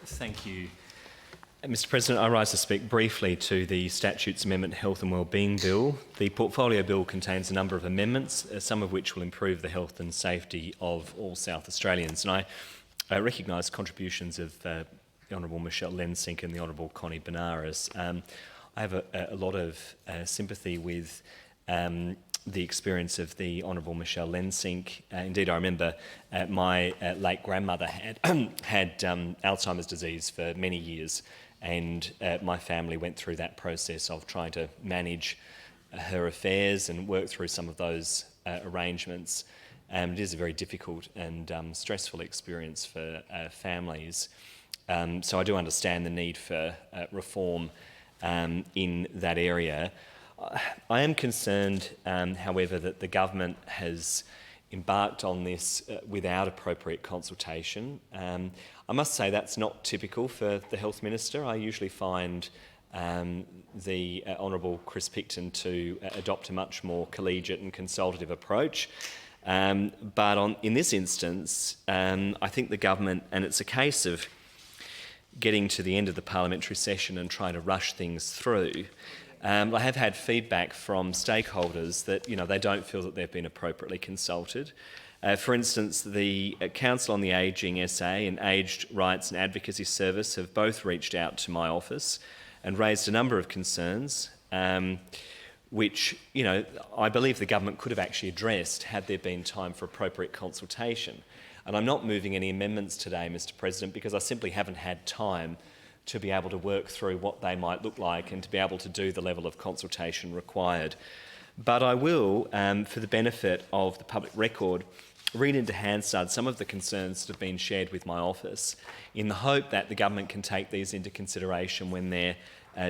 Thank you. Mr President, I rise to speak briefly to the Statutes Amendment Health and Wellbeing Bill. The Portfolio Bill contains a number of amendments, some of which will improve the health and safety of all South Australians. And I recognise contributions of the Honourable Michelle Lensink and the Honourable Connie Benares. I have a lot of sympathy with the experience of the Honourable Michelle Lensink. Indeed, I remember my late grandmother had Alzheimer's disease for many years, and my family went through that process of trying to manage her affairs and work through some of those arrangements. It is a very difficult and stressful experience for families. So I do understand the need for reform in that area. I am concerned, however, that the government has embarked on this without appropriate consultation. I must say that's not typical for the Health Minister. I usually find the Honourable Chris Picton to adopt a much more collegiate and consultative approach. But in this instance, I think the government, and it's a case of getting to the end of the parliamentary session and trying to rush things through. I have had feedback from stakeholders that they don't feel that they've been appropriately consulted. For instance, the Council on the Ageing SA and Aged Rights and Advocacy Service have both reached out to my office and raised a number of concerns, which I believe the government could have actually addressed had there been time for appropriate consultation. And I'm not moving any amendments today, Mr President, because I simply haven't had time to be able to work through what they might look like and to be able to do the level of consultation required. But I will, for the benefit of the public record, read into Hansard some of the concerns that have been shared with my office in the hope that the government can take these into consideration when they're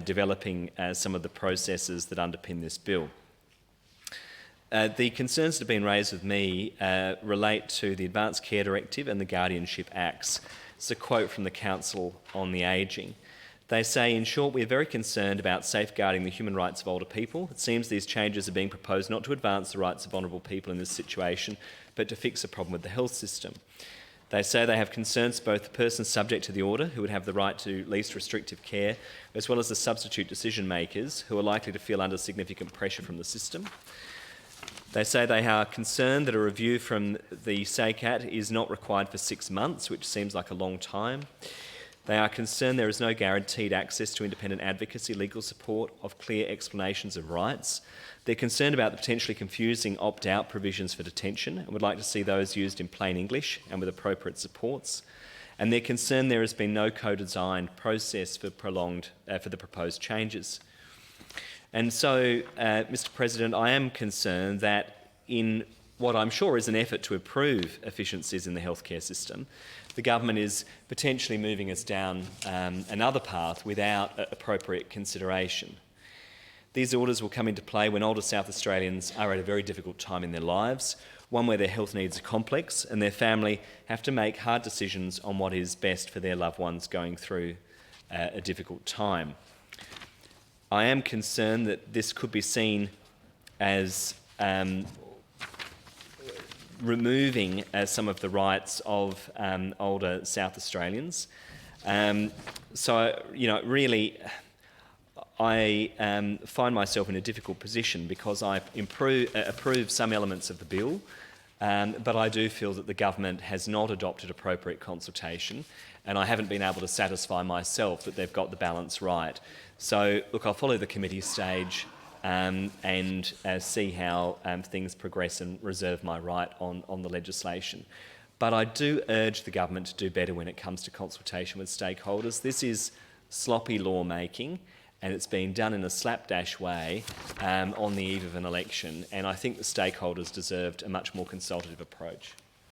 developing some of the processes that underpin this bill. The concerns that have been raised with me relate to the Advanced Care Directive and the Guardianship Acts. It's a quote from the Council on the Ageing. They say, in short, we are very concerned about safeguarding the human rights of older people. It seems these changes are being proposed not to advance the rights of vulnerable people in this situation, but to fix a problem with the health system. They say they have concerns both the persons subject to the order, who would have the right to least restrictive care, as well as the substitute decision makers, who are likely to feel under significant pressure from the system. They say they are concerned that a review from the SACAT is not required for 6 months, which seems like a long time. They are concerned there is no guaranteed access to independent advocacy, legal support, of clear explanations of rights. They're concerned about the potentially confusing opt-out provisions for detention and would like to see those used in plain English and with appropriate supports. And they're concerned there has been no co-designed process for the proposed changes. And so, Mr President, I am concerned that in what I'm sure is an effort to improve efficiencies in the healthcare system, the government is potentially moving us down another path without appropriate consideration. These orders will come into play when older South Australians are at a very difficult time in their lives, one where their health needs are complex and their family have to make hard decisions on what is best for their loved ones going through a difficult time. I am concerned that this could be seen as removing some of the rights of older South Australians. Really, I find myself in a difficult position because I approve some elements of the bill, but I do feel that the government has not adopted appropriate consultation, and I haven't been able to satisfy myself that they've got the balance right. So, look, I'll follow the committee stage and see how things progress and reserve my right on the legislation. But I do urge the government to do better when it comes to consultation with stakeholders. This is sloppy lawmaking, and it's been done in a slapdash way on the eve of an election, and I think the stakeholders deserved a much more consultative approach.